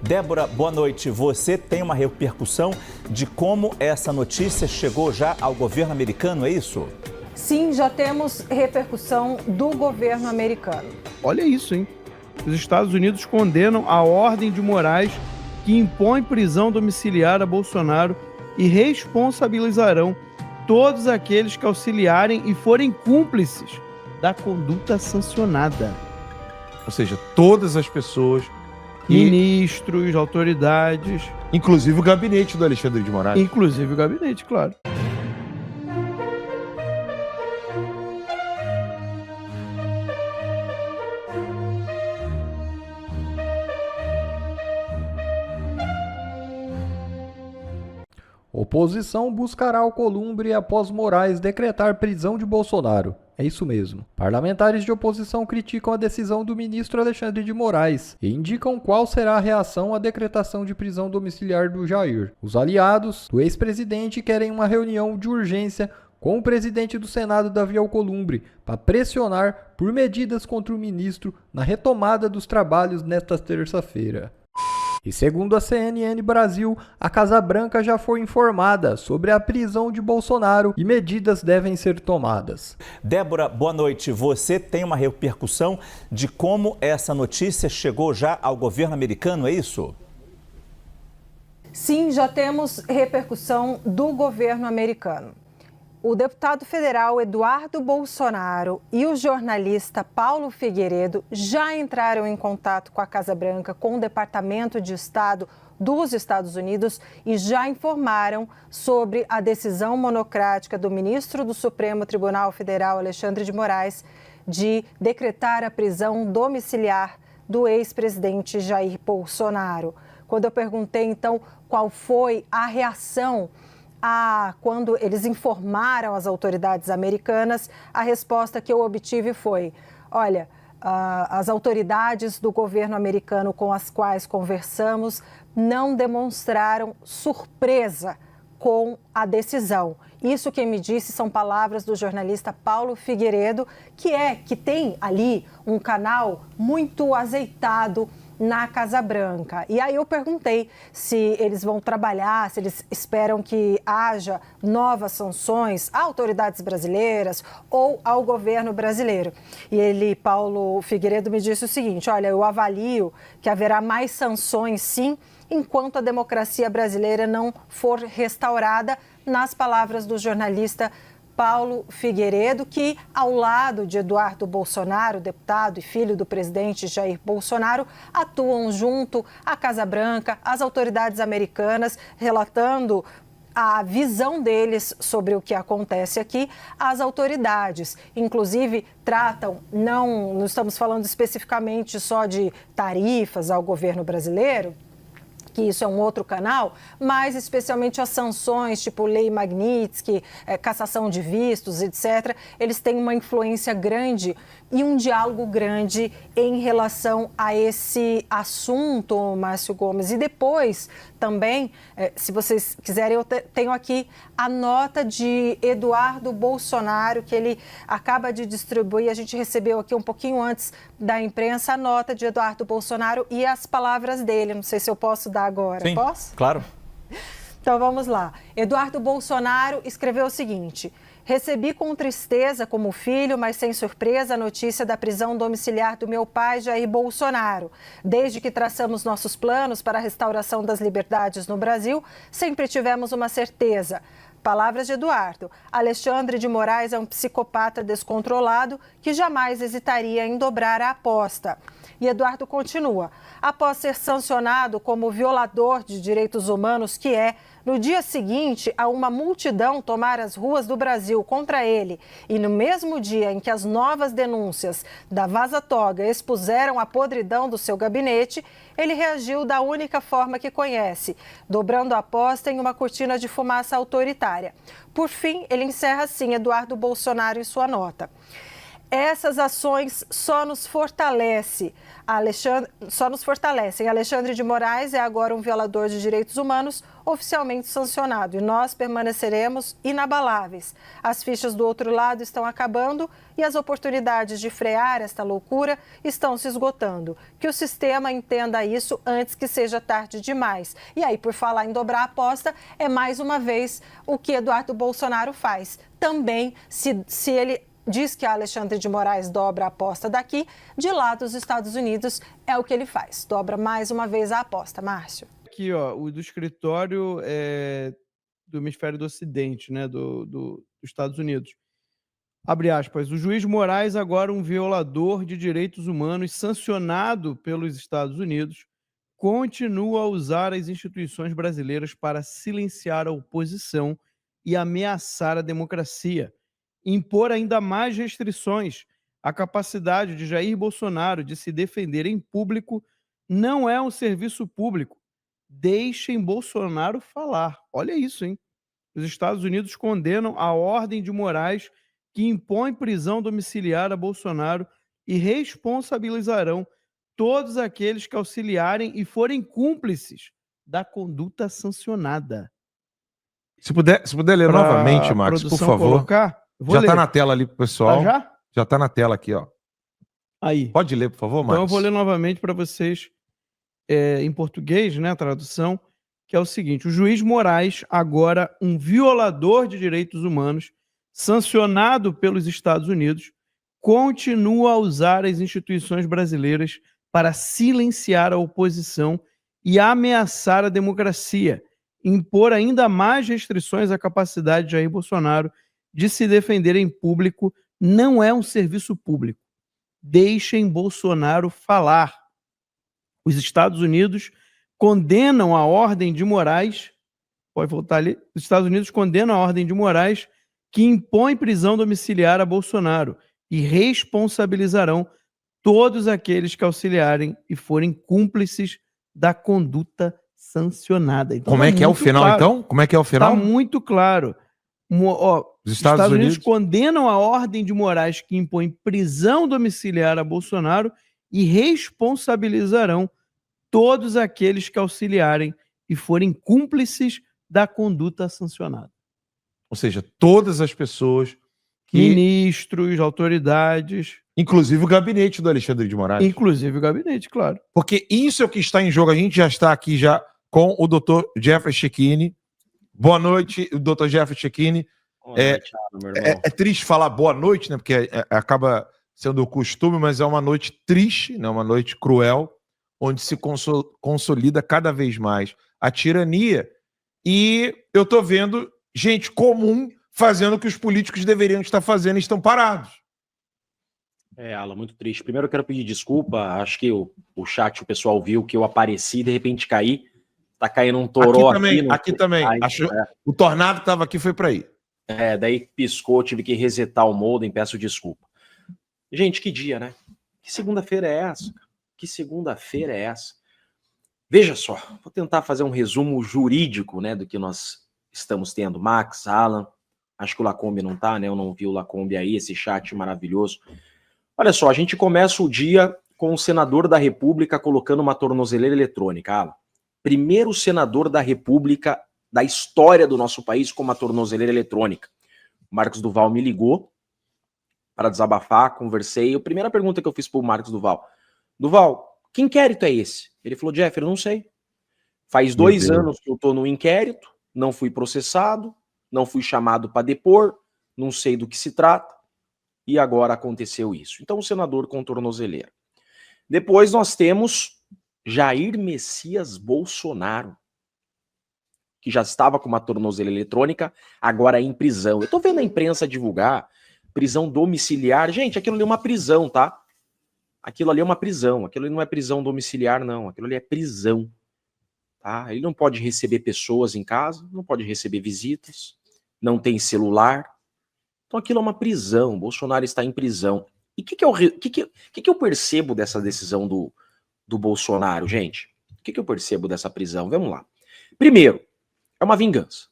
Débora, boa noite. Você tem uma repercussão de como essa notícia chegou já ao governo americano, é isso? Sim, já temos repercussão do governo americano. Olha isso, hein? Os Estados Unidos condenam a ordem de Moraes que impõe prisão domiciliar a Bolsonaro e responsabilizarão todos aqueles que auxiliarem e forem cúmplices da conduta sancionada. Ou seja, todas as pessoas... Ministros, autoridades... Inclusive o gabinete do Alexandre de Moraes. Inclusive o gabinete, claro. Oposição buscará Alcolumbre após Moraes decretar prisão de Bolsonaro. É isso mesmo. Parlamentares de oposição criticam a decisão do ministro Alexandre de Moraes e indicam qual será a reação à decretação de prisão domiciliar do Jair. Os aliados do ex-presidente querem uma reunião de urgência com o presidente do Senado, Davi Alcolumbre, para pressionar por medidas contra o ministro na retomada dos trabalhos nesta terça-feira. E segundo a CNN Brasil, a Casa Branca já foi informada sobre a prisão de Bolsonaro e medidas devem ser tomadas. Débora, boa noite. Você tem uma repercussão de como essa notícia chegou já ao governo americano, é isso? Sim, já temos repercussão do governo americano. O deputado federal Eduardo Bolsonaro e o jornalista Paulo Figueiredo já entraram em contato com a Casa Branca, com o Departamento de Estado dos Estados Unidos e já informaram sobre a decisão monocrática do ministro do Supremo Tribunal Federal, Alexandre de Moraes, de decretar a prisão domiciliar do ex-presidente Jair Bolsonaro. Quando eu perguntei, então, qual foi a reação quando eles informaram as autoridades americanas, a resposta que eu obtive foi: olha, as autoridades do governo americano com as quais conversamos não demonstraram surpresa com a decisão. Isso quem me disse são palavras do jornalista Paulo Figueiredo, que tem ali um canal muito azeitado na Casa Branca. E aí eu perguntei se eles vão trabalhar, se eles esperam que haja novas sanções a autoridades brasileiras ou ao governo brasileiro. E Paulo Figueiredo, me disse o seguinte: olha, eu avalio que haverá mais sanções, sim, enquanto a democracia brasileira não for restaurada, nas palavras do jornalista Paulo Figueiredo, que, ao lado de Eduardo Bolsonaro, deputado e filho do presidente Jair Bolsonaro, atuam junto à Casa Branca, às autoridades americanas, relatando a visão deles sobre o que acontece aqui. As autoridades, inclusive, tratam, não estamos falando especificamente só de tarifas ao governo brasileiro, que isso é um outro canal, mas especialmente as sanções, tipo Lei Magnitsky, cassação de vistos, etc., eles têm uma influência grande e um diálogo grande em relação a esse assunto, Márcio Gomes. E depois, também, se vocês quiserem, eu tenho aqui a nota de Eduardo Bolsonaro, que ele acaba de distribuir. A gente recebeu aqui um pouquinho antes da imprensa a nota de Eduardo Bolsonaro e as palavras dele. Não sei se eu posso dar agora. Sim, posso? Claro. Então vamos lá. Eduardo Bolsonaro escreveu o seguinte: recebi com tristeza como filho, mas sem surpresa, a notícia da prisão domiciliar do meu pai, Jair Bolsonaro. Desde que traçamos nossos planos para a restauração das liberdades no Brasil, sempre tivemos uma certeza. Palavras de Eduardo: Alexandre de Moraes é um psicopata descontrolado que jamais hesitaria em dobrar a aposta. E Eduardo continua: após ser sancionado como violador de direitos humanos que é, no dia seguinte a uma multidão tomar as ruas do Brasil contra ele e no mesmo dia em que as novas denúncias da Vaza Toga expuseram a podridão do seu gabinete, ele reagiu da única forma que conhece, dobrando a aposta em uma cortina de fumaça autoritária. Por fim, ele encerra assim Eduardo Bolsonaro em sua nota: Essas ações só nos fortalecem. Alexandre de Moraes é agora um violador de direitos humanos oficialmente sancionado e nós permaneceremos inabaláveis. As fichas do outro lado estão acabando e as oportunidades de frear esta loucura estão se esgotando. Que o sistema entenda isso antes que seja tarde demais. E aí, por falar em dobrar a aposta, é mais uma vez o que Eduardo Bolsonaro faz. Também, se ele diz que Alexandre de Moraes dobra a aposta daqui, de lá dos Estados Unidos é o que ele faz. Dobra mais uma vez a aposta. Márcio. Aqui, ó, o do escritório do hemisfério do Ocidente, né, dos Estados Unidos. Abre aspas. O juiz Moraes, agora um violador de direitos humanos sancionado pelos Estados Unidos, continua a usar as instituições brasileiras para silenciar a oposição e ameaçar a democracia, impor ainda mais restrições à capacidade de Jair Bolsonaro de se defender em público não é um serviço público. Deixem Bolsonaro falar. Olha isso, hein? Os Estados Unidos condenam a ordem de Moraes que impõe prisão domiciliar a Bolsonaro e responsabilizarão todos aqueles que auxiliarem e forem cúmplices da conduta sancionada. Se puder ler novamente, Max, por favor. Colocar, já está na tela ali pro pessoal. Tá já? Já está na tela aqui, ó. Aí. Pode ler, por favor, Max? Então eu vou ler novamente para vocês em português, né, a tradução, que é o seguinte: o juiz Moraes, agora um violador de direitos humanos, sancionado pelos Estados Unidos, continua a usar as instituições brasileiras para silenciar a oposição e ameaçar a democracia, impor ainda mais restrições à capacidade de Jair Bolsonaro de se defender em público não é um serviço público. Deixem Bolsonaro falar. Os Estados Unidos condenam a ordem de Moraes, pode voltar ali, os Estados Unidos condenam a ordem de Moraes que impõe prisão domiciliar a Bolsonaro e responsabilizarão todos aqueles que auxiliarem e forem cúmplices da conduta sancionada. Então, como é que é o final, claro. então? Como é que é o final? Está muito claro. Os Estados Unidos condenam a ordem de Moraes que impõe prisão domiciliar a Bolsonaro e responsabilizarão todos aqueles que auxiliarem e forem cúmplices da conduta sancionada. Ou seja, todas as pessoas que... Ministros, autoridades... Inclusive o gabinete do Alexandre de Moraes. Inclusive o gabinete, claro. Porque isso é o que está em jogo. A gente já está aqui já com o Dr. Jeffrey Cecchini. Boa noite, Dr. Jeffrey Cecchini. Boa noite, meu irmão. É triste falar boa noite, né? Porque acaba sendo o costume, mas é uma noite triste, né? Uma noite cruel, onde se consolida cada vez mais a tirania. E eu estou vendo gente comum fazendo o que os políticos deveriam estar fazendo e estão parados. Alan, muito triste. Primeiro eu quero pedir desculpa. Acho que o chat, o pessoal viu que eu apareci e de repente caí. Tá caindo um toró aqui também. Aí, o tornado que estava aqui foi para aí. Daí piscou, tive que resetar o modem, peço desculpa. Gente, que dia, né? Que segunda-feira é essa? Que segunda-feira é essa? Veja só, vou tentar fazer um resumo jurídico, né, do que nós estamos tendo. Max, Alan, acho que o Lacombe não tá, né? Eu não vi o Lacombe aí, esse chat maravilhoso. Olha só, a gente começa o dia com o senador da República colocando uma tornozeleira eletrônica, Alan. Primeiro senador da República da história do nosso país com uma tornozeleira eletrônica. O Marcos Duval me ligou para desabafar, conversei. A primeira pergunta que eu fiz para o Marcos Duval: Duval, que inquérito é esse? Ele falou: Jeff, eu não sei. Faz 2 anos que eu estou no inquérito, não fui processado, não fui chamado para depor, não sei do que se trata, e agora aconteceu isso. Então o senador com tornozeleira. Depois nós temos Jair Messias Bolsonaro, que já estava com uma tornozeleira eletrônica, agora é em prisão. Eu tô vendo a imprensa divulgar prisão domiciliar. Gente, aquilo ali é uma prisão, tá? Aquilo ali é uma prisão. Aquilo ali não é prisão domiciliar, não. Aquilo ali é prisão. Tá? Ele não pode receber pessoas em casa, não pode receber visitas, não tem celular. Então aquilo é uma prisão. Bolsonaro está em prisão. E o que eu percebo dessa decisão do Bolsonaro, gente? O que eu percebo dessa prisão? Vamos lá. Primeiro, é uma vingança.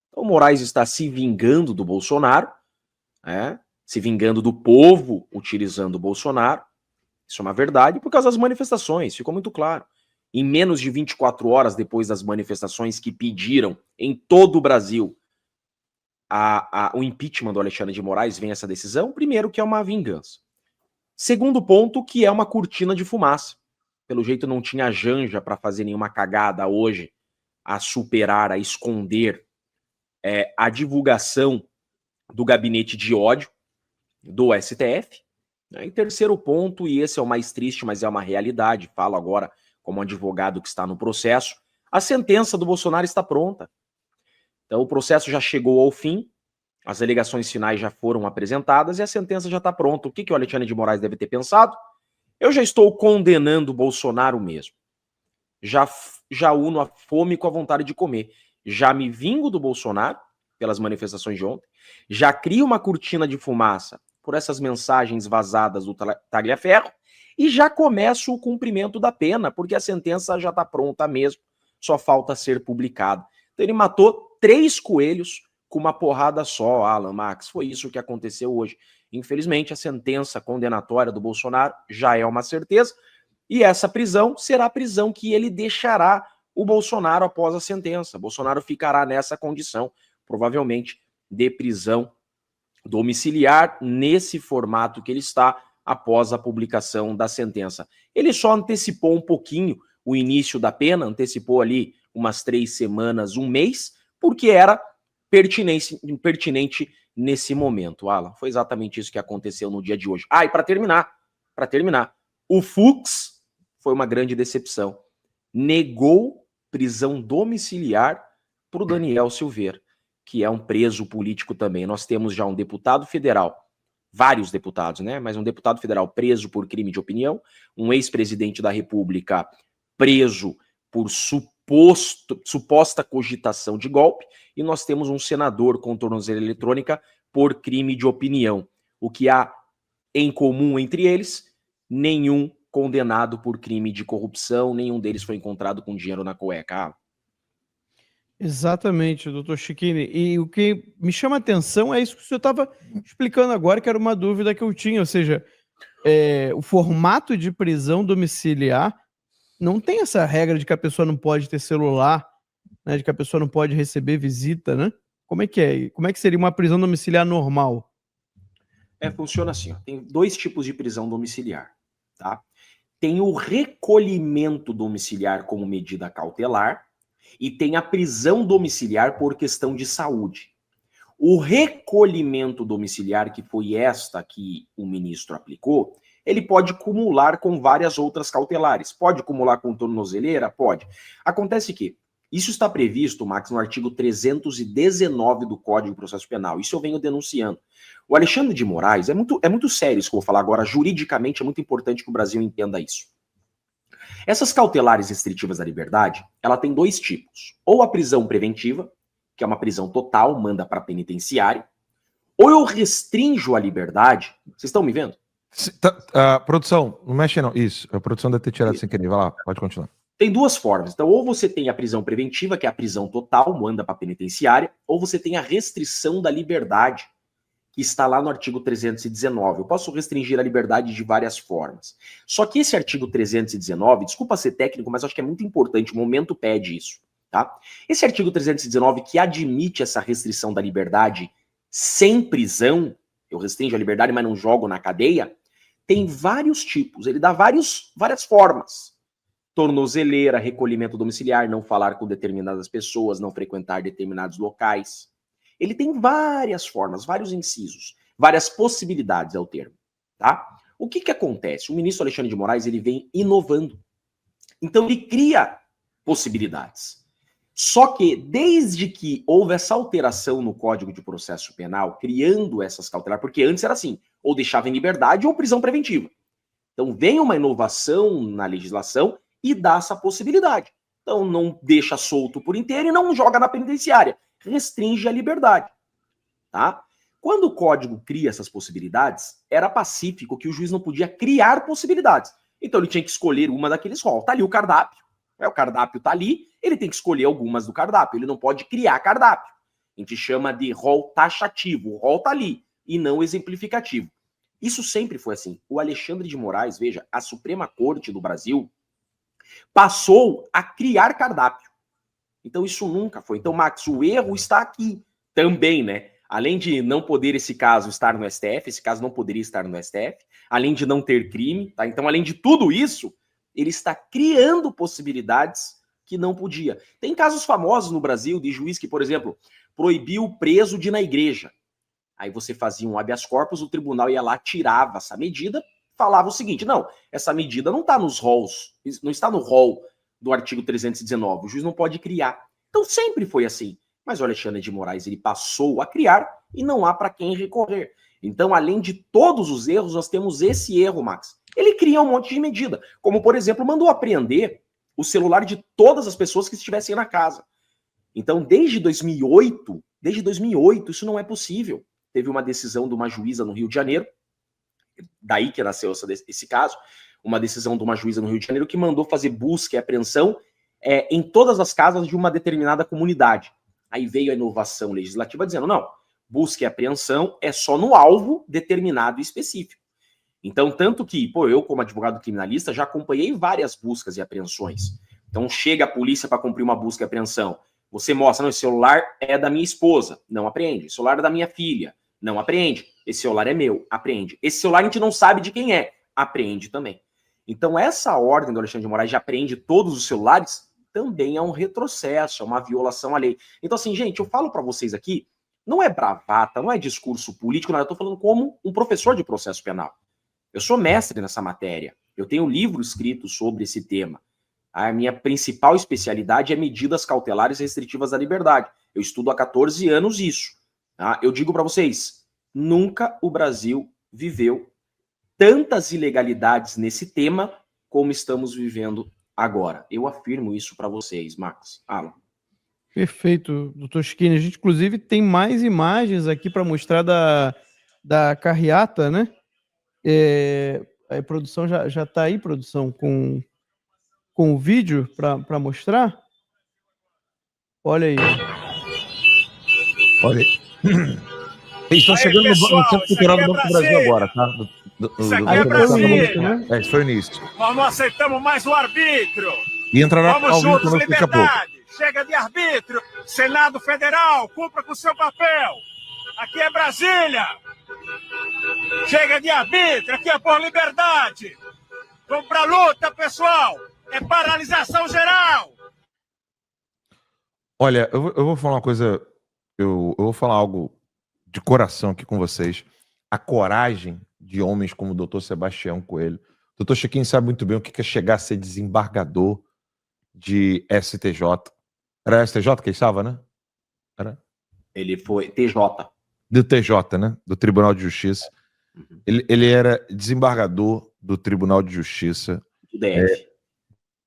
Então o Moraes está se vingando do Bolsonaro, se vingando do povo utilizando o Bolsonaro. Isso é uma verdade por causa das manifestações, ficou muito claro. Em menos de 24 horas depois das manifestações que pediram em todo o Brasil o impeachment do Alexandre de Moraes, vem essa decisão. Primeiro, que é uma vingança. Segundo ponto, que é uma cortina de fumaça. Pelo jeito não tinha Janja para fazer nenhuma cagada hoje a superar, a esconder a divulgação do gabinete de ódio do STF. E terceiro ponto, e esse é o mais triste, mas é uma realidade, falo agora como advogado que está no processo, a sentença do Bolsonaro está pronta. Então o processo já chegou ao fim, as alegações finais já foram apresentadas e a sentença já está pronta. O que o Alexandre de Moraes deve ter pensado? Eu já estou condenando o Bolsonaro mesmo. Já uno a fome com a vontade de comer. Já me vingo do Bolsonaro pelas manifestações de ontem. Já crio uma cortina de fumaça por essas mensagens vazadas do Tagliaferro. E já começo o cumprimento da pena, porque a sentença já está pronta mesmo. Só falta ser publicada. Então ele matou 3 coelhos com uma porrada só, Alan, Max. Foi isso que aconteceu hoje. Infelizmente, a sentença condenatória do Bolsonaro já é uma certeza. E essa prisão será a prisão que ele deixará o Bolsonaro após a sentença. Bolsonaro ficará nessa condição, provavelmente, de prisão domiciliar, nesse formato que ele está após a publicação da sentença. Ele só antecipou um pouquinho o início da pena, antecipou ali umas 3 semanas, um mês, porque era pertinente nesse momento, Alan. Foi exatamente isso que aconteceu no dia de hoje. E para terminar, o Fux foi uma grande decepção. Negou prisão domiciliar para o Daniel Silveira, que é um preso político também. Nós temos já um deputado federal, vários deputados, né? Mas um deputado federal preso por crime de opinião, um ex-presidente da República preso por suposta cogitação de golpe, e nós temos um senador com tornozeleira eletrônica por crime de opinião. O que há em comum entre eles? Nenhum condenado por crime de corrupção, nenhum deles foi encontrado com dinheiro na cueca. Exatamente, doutor Chiquini. E o que me chama a atenção é isso que o senhor estava explicando agora, que era uma dúvida que eu tinha, ou seja, o formato de prisão domiciliar não tem essa regra de que a pessoa não pode ter celular, né, de que a pessoa não pode receber visita, né? Como é que é? Como é que seria uma prisão domiciliar normal? Funciona assim, ó. Tem 2 tipos de prisão domiciliar, tá? Tem o recolhimento domiciliar como medida cautelar e tem a prisão domiciliar por questão de saúde. O recolhimento domiciliar, que foi esta que o ministro aplicou, ele pode cumular com várias outras cautelares. Pode cumular com tornozeleira? Pode. Acontece que isso está previsto, Max, no artigo 319 do Código de Processo Penal. Isso eu venho denunciando. O Alexandre de Moraes, é muito sério isso que eu vou falar agora, juridicamente é muito importante que o Brasil entenda isso. Essas cautelares restritivas da liberdade, ela tem 2 tipos. Ou a prisão preventiva, que é uma prisão total, manda para penitenciária, ou eu restringo a liberdade. Vocês estão me vendo? Produção, não mexe não. Isso, a produção deve ter tirado sem querer. Vai lá, pode continuar. Tem 2 formas. Então, ou você tem a prisão preventiva, que é a prisão total, manda para penitenciária, ou você tem a restrição da liberdade, que está lá no artigo 319. Eu posso restringir a liberdade de várias formas. Só que esse artigo 319, desculpa ser técnico, mas acho que é muito importante, o momento pede isso, tá? Esse artigo 319 que admite essa restrição da liberdade sem prisão, eu restringo a liberdade, mas não jogo na cadeia, tem vários tipos, ele dá várias formas. Tornozeleira, recolhimento domiciliar, não falar com determinadas pessoas, não frequentar determinados locais. Ele tem várias formas, vários incisos, várias possibilidades é o termo, tá? O que acontece? O ministro Alexandre de Moraes, ele vem inovando. Então ele cria possibilidades. Só que desde que houve essa alteração no Código de Processo Penal, criando essas cautelares, porque antes era assim, ou deixava em liberdade ou prisão preventiva. Então vem uma inovação na legislação e dá essa possibilidade. Então não deixa solto por inteiro e não joga na penitenciária. Restringe a liberdade, tá? Quando o código cria essas possibilidades, era pacífico que o juiz não podia criar possibilidades. Então ele tinha que escolher uma daqueles rolos. Tá ali o cardápio. O cardápio tá ali, ele tem que escolher algumas do cardápio. Ele não pode criar cardápio. A gente chama de rol taxativo. O rol tá ali. e não exemplificativo. Isso sempre foi assim. O Alexandre de Moraes, veja, a Suprema Corte do Brasil passou a criar cardápio. Então isso nunca foi. Então, Max, o erro está aqui também, né? Além de não poder esse caso estar no STF, esse caso não poderia estar no STF, além de não ter crime, tá? Então, além de tudo isso, ele está criando possibilidades que não podia. Tem casos famosos no Brasil de juiz que, por exemplo, proibiu o preso de ir na igreja. Aí você fazia um habeas corpus, o tribunal ia lá, tirava essa medida, falava o seguinte: não, essa medida não está nos rols, não está no rol do artigo 319, o juiz não pode criar. Então sempre foi assim. Mas o Alexandre de Moraes, ele passou a criar e não há para quem recorrer. Então, além de todos os erros, nós temos esse erro, Max. Ele cria um monte de medida, como, por exemplo, mandou apreender o celular de todas as pessoas que estivessem na casa. Então, desde 2008, isso não é possível. Teve uma decisão de uma juíza no Rio de Janeiro, daí que nasceu esse caso, uma decisão de uma juíza no Rio de Janeiro que mandou fazer busca e apreensão em todas as casas de uma determinada comunidade. Aí veio a inovação legislativa dizendo, não, busca e apreensão é só no alvo determinado e específico. Então, tanto que, eu como advogado criminalista já acompanhei várias buscas e apreensões. Então, chega a polícia para cumprir uma busca e apreensão, você mostra, não, esse celular é da minha esposa, não apreende. Esse celular é da minha filha, não apreende. Esse celular é meu, apreende. Esse celular a gente não sabe de quem é, apreende também. Então, essa ordem do Alexandre de Moraes de apreende todos os celulares também é um retrocesso, é uma violação à lei. Então, assim, gente, eu falo para vocês aqui, não é bravata, não é discurso político, eu estou falando como um professor de processo penal. Eu sou mestre nessa matéria, eu tenho um livro escrito sobre esse tema. A minha principal especialidade é medidas cautelares restritivas da liberdade. Eu estudo há 14 anos isso. Tá? Eu digo para vocês, nunca o Brasil viveu tantas ilegalidades nesse tema como estamos vivendo agora. Eu afirmo isso para vocês, Max. Alan. Perfeito, doutor Skinner. A gente, inclusive, tem mais imagens aqui para mostrar da carreata, né? A produção já está aí, produção, com o vídeo para mostrar. Olha aí. Olha aí. Eles estão chegando no Centro Cultural do Banco do Brasil agora, tá? Isso aqui é Brasília. Né? Isso foi o início. Nós não aceitamos mais o arbítrio. E entrará Vamos ao vivo juntos, conosco daqui a pouco. liberdade. Chega de arbítrio. Senado Federal, cumpra com o seu papel. Aqui é Brasília. Chega de arbítrio, aqui é por liberdade. Vamos pra luta, pessoal. É paralisação geral. Olha, eu vou falar uma coisa, eu vou falar algo de coração aqui com vocês. A coragem de homens como o doutor Sebastião Coelho. O doutor Chiquinho sabe muito bem o que é chegar a ser desembargador de STJ. Era STJ que ele estava, né? Era? Ele foi TJ. Do TJ, né? Do Tribunal de Justiça. Ele era desembargador do Tribunal de Justiça. Do DF.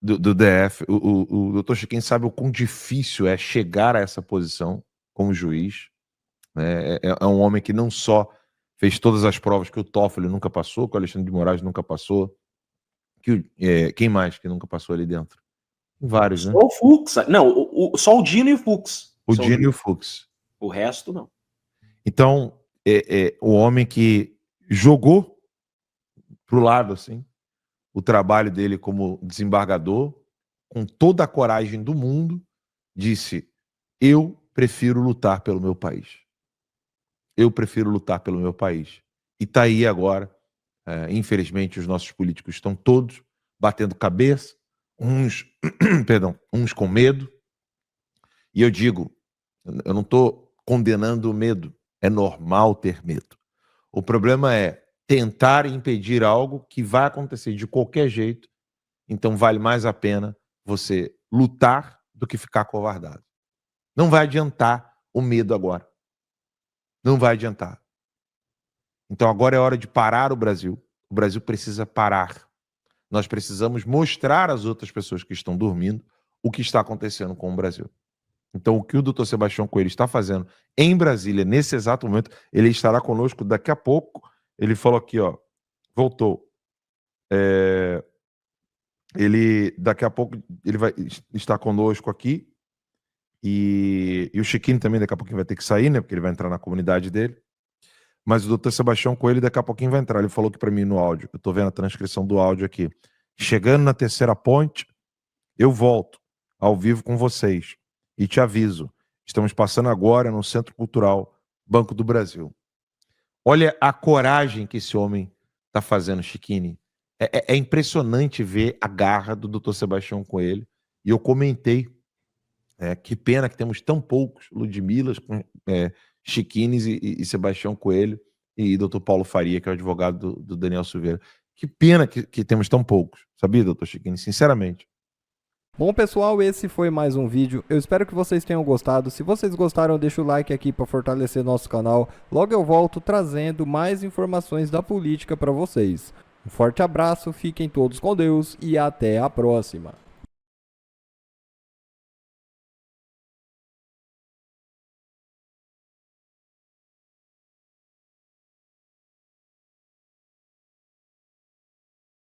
Do DF. O doutor Chiquinho sabe o quão difícil é chegar a essa posição como juiz. É um homem que não só fez todas as provas que o Toffoli nunca passou, que o Alexandre de Moraes nunca passou. Quem mais que nunca passou ali dentro? Vários, né? Só o Fux. Não, só o Dino e o Fux. O Dino e o Fux. O resto, não. Então, o homem que jogou pro lado, assim, o trabalho dele como desembargador, com toda a coragem do mundo, disse: eu prefiro lutar pelo meu país. Eu prefiro lutar pelo meu país. E tá aí agora, infelizmente, os nossos políticos estão todos batendo cabeça, uns com medo. E eu digo, eu não estou condenando o medo, é normal ter medo. O problema é tentar impedir algo que vai acontecer de qualquer jeito, então vale mais a pena você lutar do que ficar acovardado. Não vai adiantar o medo agora. Não vai adiantar. Então agora é hora de parar o Brasil. O Brasil precisa parar. Nós precisamos mostrar às outras pessoas que estão dormindo o que está acontecendo com o Brasil. Então o que o doutor Sebastião Coelho está fazendo em Brasília, nesse exato momento, ele estará conosco daqui a pouco. Ele falou aqui, ó, voltou. Daqui a pouco ele vai estar conosco aqui. E o Chiquinho também daqui a pouquinho vai ter que sair, né? Porque ele vai entrar na comunidade dele. mas o doutor Sebastião Coelho daqui a pouquinho vai entrar. Ele falou que para mim no áudio, eu estou vendo a transcrição do áudio aqui. Chegando na terceira ponte, eu volto ao vivo com vocês e te aviso. Estamos passando agora no Centro Cultural Banco do Brasil. Olha a coragem que esse homem está fazendo, Chiquini. É impressionante ver a garra do doutor Sebastião Coelho. E eu comentei, que pena que temos tão poucos Ludmilas, Chiquines e Sebastião Coelho e doutor Paulo Faria, que é o advogado do Daniel Silveira. Que pena que temos tão poucos, sabia, doutor Chiquini? Sinceramente. Bom, pessoal, esse foi mais um vídeo. Eu espero que vocês tenham gostado. Se vocês gostaram, deixa o like aqui para fortalecer nosso canal. Logo eu volto trazendo mais informações da política para vocês. Um forte abraço, fiquem todos com Deus e até a próxima.